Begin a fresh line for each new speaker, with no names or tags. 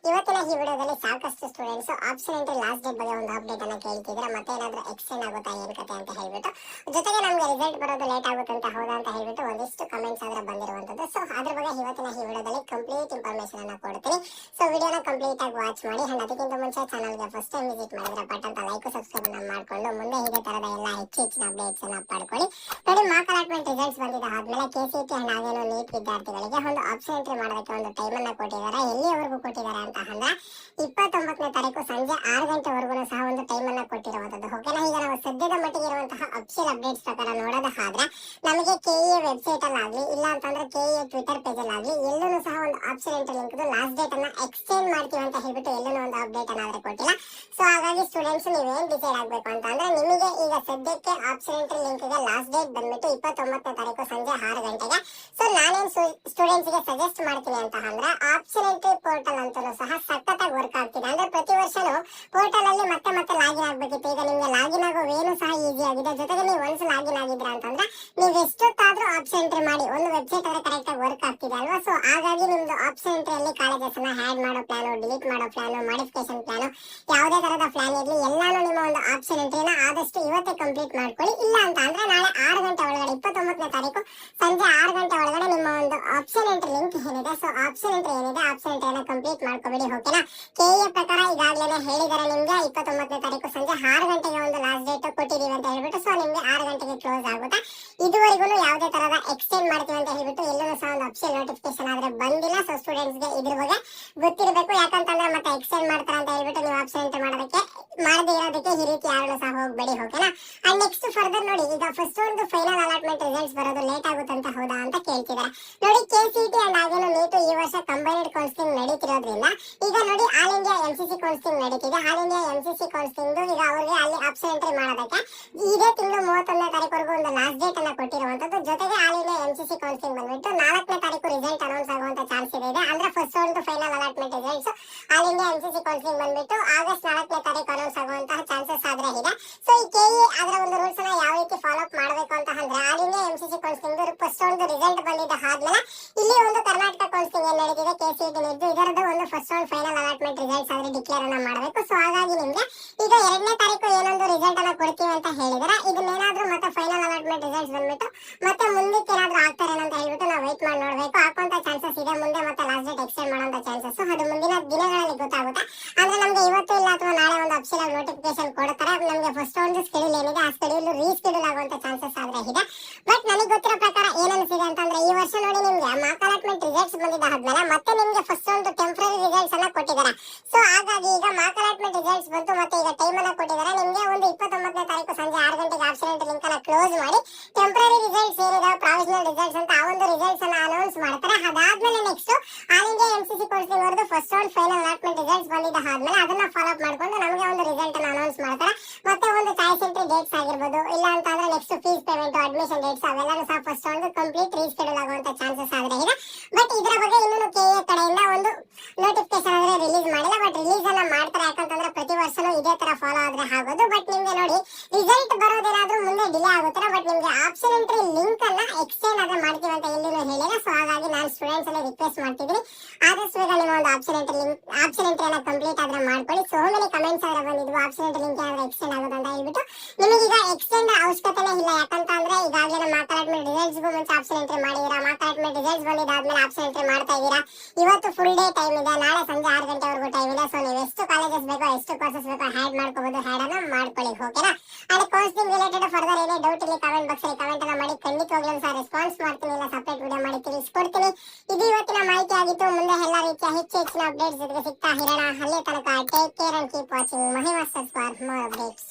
ಇವತ್ತಿನ ಈ ವಿಡಿಯೋದಲ್ಲಿ ಸಾಕಷ್ಟು students option entry last date ಬಗ್ಗೆ ಒಂದು ಅಪ್ಡೇಟ್ ಅನ್ನ ಕೇಳ್ತಿದ್ರೆ ಮತ್ತೆ ಏನಾದರೂ ಎಕ್ಸ್ಟೆಂಡ್ ಆಗುತ್ತಾ ಏನ್ ಕತೆ ಅಂತ ಹೇಳ್ಬಿಟ್ಟು, ಜೊತೆಗೆ ನಮಗೆ ರಿಸಲ್ಟ್ ಬರೋದು ಲೇಟ್ ಆಗುತ್ತೆ ಅಂತ ಹೌದಾ ಅಂತ ಹೇಳ್ಬಿಟ್ಟು ಒಂದಿಷ್ಟು ಕಮೆಂಟ್ಸ್ ಆದ್ರೆ ಬಂದಿರುವಂತದ್ದು. ಸೊ ಅದ್ರ ಬಗ್ಗೆ ಇವತ್ತಿನ ಈ ವಿಡಿಯೋದಲ್ಲಿ ಕಂಪ್ಲೀಟ್ ಇನ್ಫಾರ್ಮೇಶನ್ ಅನ್ನ ಕೊಡ್ತೀನಿ. ಸೊ ವಿಡಿಯೋನ ಕಂಪ್ಲೀಟ್ ಆಗಿ ವಾಚ್ ಮಾಡಿ. ಅಂಡ್ ಅದಕ್ಕಿಂತ ಮುಂಚೆ ಚಾನಲ್ಗೆ ಫಸ್ಟ್ ಟೈಮ್ ವಿಸಿಟ್ ಮಾಡಿದ್ರೆ ಪಟ್ಟಂತ ಲೈಕ್ ಸಬ್ಸ್ಕ್ರೈಬ್ ಅನ್ನ ಮಾಡ್ಕೊಂಡು ಮುಂದೆ ಇದೇ ತರದ ಎಲ್ಲ ಹೆಚ್ಚಿನ ಅಪ್ಡೇಟ್ಸ್ ಅನ್ನ ಪಡ್ಕೊಳ್ಳಿ. ನೋಡಿ, ಮಾರ್ಕ್ ಅಲಾಟ್ಮೆಂಟ್ ರಿಸಲ್ಟ್ಸ್ ಬಂದಿದ್ದ ಆದ್ಮೇಲೆ ಕೆಸಿಟಿ ಅಂಡ್ ಹಾಗೇನೋ ನೀಟ್ ವಿದ್ಯಾರ್ಥಿಗಳಿಗೆ ಒಂದು ಆಪ್ಷನ್ ಎಂಟ್ರಿ ಮಾಡೋದಕ್ಕೆ ಒಂದು ಟೈಮ್ ಅನ್ನ ಕೊಟ್ಟಿದ್ದಾರೆ. ಎಲ್ಲಿವರೆಗೂ ಕೊಟ್ಟಿದ್ದಾರೆ ಅಂತ ಅಂದ್ರೆ 29ನೇ ತಾರೀಕು ಸಂಜೆ 6 ಗಂಟೆವರೆಗೂ ಸಹ ಒಂದು ಟೈಮ್ ಅನ್ನ ಕೊಟ್ಟಿರುವಂತದ್ದು. ಓಕೆನಾ, ಈಗ ನಾವು ಸದ್ಯದ ಮಟ್ಟಿಗೆ ಇರುವಂತಹ ಅಫಿಷಿಯಲ್ ಅಪ್ಡೇಟ್ಸ್ ಪ್ರಕಾರ ನೋಡೋದಾದ್ರೆ ನಮಗೆ ಕೆಇಎ ವೆಬ್ಸೈಟ್ ಅಲ್ಲಿ ಆಗ್ಲಿ ಇಲ್ಲ ಅಂತಂದ್ರೆ ಕೆಇಎ ಟ್ವಿಟರ್ ಪೇಜ್ ಅಲ್ಲಿ ಆಗ್ಲಿ ಎಲ್ಲೂ ಸಹ ಒಂದು option entry link last date ಅನ್ನ ಎಕ್ಸ್ಟೆಂಡ್ ಮಾಡ್ತೀವಿ ಅಂತ ಹೇಳ್ಬಿಟ್ಟು ಎಲ್ಲೂ ಒಂದು ಅಪ್ಡೇಟ್ ಅನ್ನ ಆದ್ರೆ ಕೊಟ್ಟಿಲ್ಲ. ಸೊ ಹಾಗಾಗಿ ಸ್ಟೂಡೆಂಟ್ಸ್ ನೀವೇನ್ ಡಿಸೈಡ್ ಆಗ್ಬೇಕು ಅಂತ ಅಂದ್ರೆ, ನಿಮಗೆ ಈಗ ಸದ್ಯಕ್ಕೆ ಆಪ್ಷನ್ ಎಂಟ್ರಿ ಲಿಂಕ್ ಗೆ ಲಾಸ್ಟ್ ಡೇಟ್ ಬಂದ್ಬಿಟ್ಟು 29ನೇ ತಾರೀಕು ಸಂಜೆ 6 ಗಂಟೆಗೆ. ಸೊ ನಾನೇನ್ ಸ್ಟೂಡೆಂಟ್ಸ್ ಗೆ ಸಜೆಸ್ಟ್ ಮಾಡ್ತೀನಿ ಅಂತ ಅಂದ್ರೆ, ಆಪ್ಷನ್ ಎಂಟ್ರಿ ಪೋರ್ಟಲ್ ಅಂತೂ ಸಹ ಸಖತ್ತಾಗಿ ವರ್ಕ್ ಆಗ್ತಿದೆ. ಅಂದ್ರೆ ಪ್ರತಿ ವರ್ಷನೂ ಪೋರ್ಟಲ್ ಅಲ್ಲಿ ಮತ್ತೆ ಲಾಗಿನ್ ಆಗ್ಬೇಕಿತ್ತು. ಈಗ ನಿಮ್ಗೆ ಲಾಗಿನ್ ಆಗೋ ವೇನು ಸಹ ಈಸಿ ಆಗಿದೆ. ಜೊತೆಗೆ ನೀವು ಒಂದ್ಸಲ ಲಾಗಿನ್ ಆಗಿದ್ರ ಅಂತಂದ್ರೆ ನೀವು ಎಷ್ಟೊತ್ತಾದ್ರೂ ಆಪ್ಷನ್ ಎಂಟ್ರಿ ಮಾಡಿ ಒಂದು ವೆಬ್ಸೈಟ್ ಆದ್ರೆ ಕರೆಕ್ಟ್ ಆಗಿ ವರ್ಕ್ ಆಗ್ತಿದೆ ಅಲ್ವಾ. ಸೊ ಹಾಗಾಗಿ ನಿಮ್ದು ಆಪ್ಷನ್ ಎಂಟ್ರಿ ಅಲ್ಲಿ ಕಾಲೇಜಸ್ ಅನ್ನ ಹ್ಯಾಡ್ ಮಾಡೋ ಪ್ಲಾನ್, ಡಿಲೀಟ್ ಮಾಡೋ ಪ್ಲಾನ್, ಮಾಡಿಫಿಕೇಶನ್ ಪ್ಲಾನ್, ಯಾವುದೇ ತರದ ಪ್ಲಾನ್ ಇರಲಿ ಎಲ್ಲಾನು ನಿಮ್ಮ ಒಂದು ಆಪ್ಷನ್ ಎಂಟ್ರಿನ ಆದಷ್ಟು ಇವತ್ತೇ ಕಂಪ್ಲೀಟ್ ಮಾಡ್ಕೊಳ್ಳಿ. ಇಲ್ಲ ಅಂತ ಅಂದ್ರೆ ನಾಳೆ 6 ಗಂಟೆ ಒಳಗಡೆ 29ನೇ ತಾರೀಕು ಸಂಜೆ 6 ಗಂಟೆ ಒಳಗಡೆ ನಿಮ್ಮ ಒಂದು ಆಪ್ಷನ್ ಎಂಟ್ರಿ ಲಿಂಕ್ ಏನಿದೆ, ಸೊ ಆಪ್ಷನ್ ಎಂಟ್ರಿ ಏನಿದೆ ಆಪ್ಷನ್ ಎಂಟ್ರಿನ ಕಂಪ್ಲೀಟ್ ಮಾಡ್ಕೊಬಿಡಿ. ಓಕೆನಾ, ಕೆಇಎ ಪ್ರಕಾರ ಈಗಾಗಲೇ ಹೇಳಿದಾರೆ ನಿಮ್ಗೆ 29ನೇ ತಾರೀಕು ಸಂಜೆ 6 ಗಂಟೆಗೆ ಒಂದು ಲಾಸ್ಟ್ ಡೇಟ್ ಕೊಟ್ಟಿದೀವಿ ಅಂತ ಹೇಳ್ಬಿಟ್ಟು. ಸೊ ನಿಮ್ಗೆ 6 ಗಂಟೆಗೆ ಕ್ಲೋಸ್ ಆಗುತ್ತೆ. ಇದುವರೆಗೂ ಯಾವುದೇ ತರದ ಎಕ್ಸ್ಟೆಂಡ್ ಮಾಡ್ತೀವಿ ಅಂತ ಹೇಳ್ಬಿಟ್ಟು ಎಲ್ಲೂ ಸಹ ಒಂದು ಅಫಿಷಿಯಲ್ ನೋಟಿಫಿಕೇಶನ್ ಆದ್ರೆ ಬಂದಿಲ್ಲ. ಸೊ ಸ್ಟೂಡೆಂಟ್ಸ್ ಗೆ ಇದ್ರ ಬಗ್ಗೆ ಗೊತ್ತಿರಬೇಕು. ಯಾಕಂತಂದ್ರೆ ಮತ್ತೆ ಎಕ್ಸ್ಟೆಂಡ್ ಮಾಡ್ತಾರ ಅಂತ ಹೇಳ್ಬಿಟ್ಟು ನೀವು ಆಪ್ಷನ್ ಎಂಟ್ರಿ ಮಾಡೋದಕ್ಕೆ ಮಾಡದೇ ಇರೋದಕ್ಕೆ ಈ ರೀತಿ ಯಾರು ಸಹ ಹೋಗ್ಬೇಡಿ. ಓಕೆನಾ, ಅಂಡ್ ನೆಕ್ಸ್ಟ್ ಫರ್ದರ್ ನೋಡಿ, ಈಗ ಫಸ್ಟ್ ಒಂದು ಫೈನಲ್ ಅಲಾಟ್ಮೆಂಟ್ ರಿಸಲ್ಟ್ಸ್ ಬರೋದು ಲೇಟ್ ಆಗುತ್ತೆ ಅಂತ ಹೌದಾ ಅಂತ ಕೇಳ್ತಿದ್ದಾರೆ. ನೋಡಿ, ಕೆಸಿಟಿ ಅಂಡ್ ಹಾಗೇನು ನೀಟು ಈ ವರ್ಷ ಕಂಬೈನ್ಡ್ ಕೌನ್ಸಿಲಿಂಗ್ ನಡೀತಿರೋದ್ರಿಂದ ಈಗ ನೋಡಿ ಆಲ್ ಇಂಡಿಯಾ ಎಂಸಿಸಿ ಕೌನ್ಸಿಲಿಂಗ್ ನಡೀತಿದೆ. ಆಲ್ ಇಂಡಿಯಾ ಎಂಸಿಸಿ ಕೌನ್ಸಿಲಿಂಗ್ ಈಗ ಅವರಿಗೆ ಅಲ್ಲಿ ಆಪ್ಷನ್ ಎಂಟ್ರಿ ಮಾಡೋದಕ್ಕೆ ಇದೇ ತಿಂಗಳು 31ನೇ ತಾರೀಕುವರೆಗೂ ಒಂದು ಲಾಸ್ಟ್ ಡೇಟ್ ಅನ್ನ ಕೊಟ್ಟಿರುವಂತದ್ದು. ಜೊತೆಗೆ ಆಲ್ ಇಂಡಿಯಾ ಎಂಸಿಸಿ ಕೌನ್ಸಿಲಿಂಗ್ ಬಂದ್ಬಿಟ್ಟು 4ನೇ ತಾರೀಕು ರಿಸಲ್ಟ್ ಅನೌನ್ಸ್ ಆಗುವಂತ ಚಾನ್ಸ್ ಇದೆ. ಅಂದ್ರೆ ಫಸ್ಟ್ ಒಂದು final allotment results all India MCC counselling ಬಂದ್ಬಿಟ್ಟು ಆಗಸ್ಟ್ 4ನೇ ತಾರೀಕು ಅನೌನ್ಸ್ ಆಗುವಂತಹ ಚಾನ್ಸಸ್ ಆದ್ರೆ ಇದೆ. ಸೊ ಈ ಕೆಇಎ ಅದರ ಒಂದು ರೂಲ್ಸ್ ಅನ್ನ ಯಾವ ರೀತಿ ಫಾಲೋ ಅಪ್ ಮಾಡಬೇಕು ಅಂತ ಅಂದ್ರೆ, all India MCC counselling first ಒಂದು ರಿಸಲ್ಟ್ ಬಂದಿದ್ದ ಆದ್ಮೇಲೆ ಇಲ್ಲಿ ಒಂದು ಕರ್ನಾಟಕ ಕೌನ್ಸಿಲಿಂಗ್ ಏನ್ ನಡೀತಿದೆ ಕೆಸಿಟಿ ನಿದ್ದು ಇದರದ ಒಂದು ಫಸ್ಟ್ ಒಂದು ಫೈನಲ್ ಅಲಾಟ್ಮೆಂಟ್ ರಿಸಲ್ಟ್ಸ್ ಆದ್ರೆ ಡಿಕ್ಲೇರ್ ಅನ್ನ ಮಾಡಬೇಕು. ಸೊ ಹಾಗಾಗಿ ನಿಮ್ಗೆ ಈಗ 2ನೇ ತಾರೀಕು ಏನೊಂದು ರಿಸಲ್ಟ್ ಅನ್ನ ಕೊಡ್ತೀವಿ ಅಂತ ಹೇಳಿದ್ರೆ, ಇದನ್ನೇನಾದ್ರೂ ಮತ್ತೆ ಫೈನಲ್ ಅಲಾಟ್ಮೆಂಟ್ ರಿಸಲ್ಟ್ಸ್ ಬಂದ್ಬಿಟ್ಟು ಮತ್ತೆ ಮುಂದಕ್ಕೆ ಏನಾದ್ರೂ ಆಗ್ತಾರೆ ಅಂತ ಹೇಳ್ಬಿಟ್ಟು ನಾವು ವೇಟ್ ಮಾಡಿ ನೋಡ್ಬೇಕು. ಹಾಕುವಂತ ಚಾನ್ಸಸ್ ಇದೆ. ಮುಂದೆ ಮತ್ತೆ ಲಾಸ್ಟ್ ಡೇಟ್ ಎಕ್ಸ್ಟೆಂಡ್ ಮಾಡುವಂತ ಚಾನ್ಸಸ್ ಅದು ಮುಂದಿನ ದಿನಗಳಲ್ಲಿ ಗೊತ್ತಾಗುತ್ತೆ. ಅಂದ್ರೆ ನಮ್ಗೆ ಇವತ್ತು ಇಲ್ಲ ಅಥವಾ ನಾಳೆ ಒಂದು ಅಫಿಷಿಯಲ್ ನೋಟಿಫಿಕೇಶನ್ ಕೊಡ್ತಾರೆ. ನಮ್ಗೆ ಫಸ್ಟ್ ಒಂದು ಸ್ಕೆಡ್ಯೂಲ್ ಏನಿದೆ ಆ ಸ್ಕೆಡ್ಯೂಲ್ ರೀಸ್ಕೆಡ್ಯೂಲ್ ಆಗುವಂತ ಚಾನ್ಸಸ್ ಆದ್ರೆ ಇದೆ. ಬಟ್ ನನಗೆ ಗೊತ್ತಿರೋ ಪ್ರಕಾರ ಏನನ್ಸಿದೆ ಅಂತಂದ್ರೆ, ಈ ವರ್ಷ ನೋಡಿ ನಿಮ್ಗೆ ಮಾರ್ಕ್ ಅಲಾಟ್ಮೆಂಟ್ ರಿಸಲ್ಟ್ಸ್ ಬಂದಿದ್ದ ಆದ್ಮೇಲೆ ಮತ್ತೆ ನಿಮ್ಗೆ ಫಸ್ಟ್ ಒಂದು ಟೆಂಪರರಿ ರಿಸಲ್ಟ್ಸ್ ಅನ್ನ ಕೊಟ್ಟಿದ್ದಾರೆ. ಸೊ ಹಾಗಾಗಿ ಈಗ ಮಾರ್ಕ್ ಅಲಾಟ್ಮೆಂಟ್ ರಿಸಲ್ಟ್ಸ್ ಬಂತು ಮತ್ತೆ ಈಗ ಟೈಮ್ ಅನ್ನ ಕೊಟ್ಟಿದ್ದಾರೆ. ನಿಮ್ಗೆ ಒಂದು 29ನೇ ತಾರೀಕು ಸಂಜೆ 6 ಗಂಟೆಗೆ ಆಪ್ಷನ್ ಎಂಟ್ರಿ ಲಿಂಕ್ ಅನ್ನ ಕ್ಲೋಸ್ ಮಾಡಿ ಟೆಂಪರರಿ ರಿಸಲ್ಟ್ಸ್ ಏನಿದೆ ಪ್ರಾವಿಷನಲ್ ರಿಸಲ್ಟ್ಸ್ ಅಂತ ಆ ಒಂದು ರಿಸಲ್ಟ್ಸ್ ಅನ್ನ ಅನೌನ್ಸ್ ಮಾಡ್ತಾರೆ. ಅದಾದ್ಮೇಲೆ next all India MCC counselling ಅವರದು ಫಸ್ಟ್ ಒಂದು ಫೈನಲ್ ಅಲಾಟ್ಮೆಂಟ್ ರಿಸಲ್ಟ್ಸ್ ಬಂದಿದ್ದ ಆದ್ಮೇಲೆ ಅದನ್ನ ಫಾಲೋ ಅಪ್ ಮಾಡ್ಕೊಂಡು ನಮಗೆ ಒಂದು ರಿಸಲ್ಟ್ ಅನ್ನ ಅನೌನ್ಸ್ ಮಾಡ್ತಾರೆ. ಮತ್ತೆ ಒಂದು ಚಾಯ್ಸ್ ಎಂಟ್ರಿ ಡೇಟ್ಸ್ ಆಗಿರ್ಬೋದು, ಇಲ್ಲ ಅಂತಂದ್ರೆ next fees payment, admission dates ಅವೆಲ್ಲನೂ ಸಹ ಫಸ್ಟ್ ಒಂದು ಕಂಪ್ಲೀಟ್ ರೀಸ್ಕೆಡ್ಯೂಲ್ ಆಗುವಂತ ಚಾನ್ಸಸ್ ಆದ್ರೆ ಇದೆ. ಬಟ್ ಇದರ ಬಗ್ಗೆ ಇನ್ನೂ ಕೆಇಎ ಕಡೆಯಿಂದ ಒಂದು ನೋಟಿಫಿಕೇಶನ್ ಆದ್ರೆ ರಿಲೀಸ್ ಮಾಡಿಲ್ಲ. ಬಟ್ ರಿಲೀಸ್ ಅನ್ನ ಮಾಡ್ತಾರೆ. ಯಾಕಂತಂದ್ರೆ ಪ್ರತಿ ವರ್ಷನೂ ಇದೇ ತರ ಫಾಲೋ ಆದ್ರೆ ಆಗೋದು. ಬಟ್ ನಿಮ್ಗೆ ನೋಡಿ ರಿಸಲ್ಟ್ ಬರೋದೇನಾದ್ರೂ ಮುಂದೆ ಡಿಲೇ ಆಗುತ್ತಾರೆ. ಬಟ್ ನಿಮ್ಗೆ ಆಪ್ಷನ್ ಎಂಟ್ರಿ ಲಿಂಕ್ ಅನ್ನ ಎಕ್ಸ್ಟೆಂಡ್ ಆದ್ರೆ ಮಾಡ್ತೀವಿ ಅಂತ ಎಲ್ಲೂ ಹೇಳಿಲ್ಲ. ಸೊ ಹಾಗಾಗಿ ನಾನು ಸ್ಟೂಡೆಂಟ್ಸ್ ಅಲ್ಲಿ ರಿಕ್ವೆಸ್ಟ್ ಮಾಡ್ತಿದ್ದೀನಿ, ಆದಷ್ಟು ಬೇಗ ನಿಮ್ಮ ಒಂದು ಆಪ್ಷನ್ ಎಂಟ್ರಿ ಅನ್ನ ಕಂಪ್ಲೀಟ್ ಆದ್ರೆ ಮಾಡ್ಕೊಳ್ಳಿ. ಸೋ ಮೆನಿ ಕಮೆಂಟ್ಸ್ ಆದ್ರೆ ಬಂದಿದ್ವು ಆಪ್ಷನ್ ಎಂಟ್ರಿ ಲಿಂಕ್ ಏನಾದ್ರೂ ಎಕ್ಸ್ಟೆಂಡ್ ಆಗೋದು ಅಂತ ಹೇಳ್ಬಿಟ್ಟು. ನಿಮಗೀಗ ಎಕ್ಸ್ಟೆಂಡ್ ಅವಶ್ಯಕತೆನೇ ಇಲ್ಲ. ಯಾಕಂತಂದ್ರೆ ಈಗಾಗಲೇ ಮಾರ್ಕ್ ಅಲಾಟ್ಮೆಂಟ್ ರಿಸಲ್ಟ್ಸ್ ಮುಂಚೆ ಆಪ್ಷನ್ ಎಂಟ್ರಿ ಮಾಡಿದೀರಾ, ಮಾರ್ಕ್ ಅಲಾಟ್ಮೆಂಟ್ ರಿಸಲ್ಟ್ಸ್ ಬಂದಿದ್ದಾದ್ಮೇಲೆ ಆಪ್ಷನ್ ಎಂಟ್ರಿ ಮಾಡ್ತಾ ಇದ್ದೀರಾ. ಇವತ್ತು ಫುಲ್ ಡೇ ಟೈಮ್ ಇದೆ, ನಾಳೆ ಸಂಜೆ 6 ಗಂಟೆವರೆಗೂ ಟೈಮ್ ಇದೆ. ಸೊ ನೀವು ಎಷ್ಟು ಕಾಲೇಜಸ್ ಬೇಕೋ ಎಷ್ಟು ಕೋರ್ಸಸ್ ಬೇಕೋ ಹ್ಯಾಡ್ ಮಾಡ್ಕೋಬಹುದು, ಹ್ಯಾಡ್ ಅನ್ನ ಮಾಡ್ಕೊಳ್ಳಿ. ಓಕೆನಾ, ಅಂಡ್ ಕೌನ್ಸಿಲಿಂಗ್ ರಿಲೇಟೆಡ್ ಫರ್ದರ್ ಏನೇ ಡೌಟ್ ಇಲ್ಲಿ ಕಮೆಂಟ್ ಬಾಕ್ಸ್ ಅಲ್ಲಿ ಕಮೆಂಟ್ ಅನ್ನ ಮಾಡಿ. ಖಂಡಿತವಾಗ್ಲೂ ಸಹ ರೆಸ್ಪಾನ್ಸ್ ಮಾಡ್ತೀನಿ, ಇಲ್ಲ ಸಪರೇಟ್ ವಿಡಿಯೋ ಮಾಡಿ ತಿಳಿಸ್ಕೊಡ್ತೀನಿ. ಇದು ಇವತ್ತಿನ ಮಾಹಿತಿ ಆಗಿತ್ತು. ಮುಂದೆ ಎಲ್ಲ ರೀತಿಯ ಹೆಚ್ಚಿನ ಅಪ್ಡೇಟ್ಸ್ ಜೊತೆಗೆ ಸಿಗ್ತಾ ಇರೋಣ. ಅಲ್ಲಿ ತನಕ take care and keep watching Mahi masters for more updates.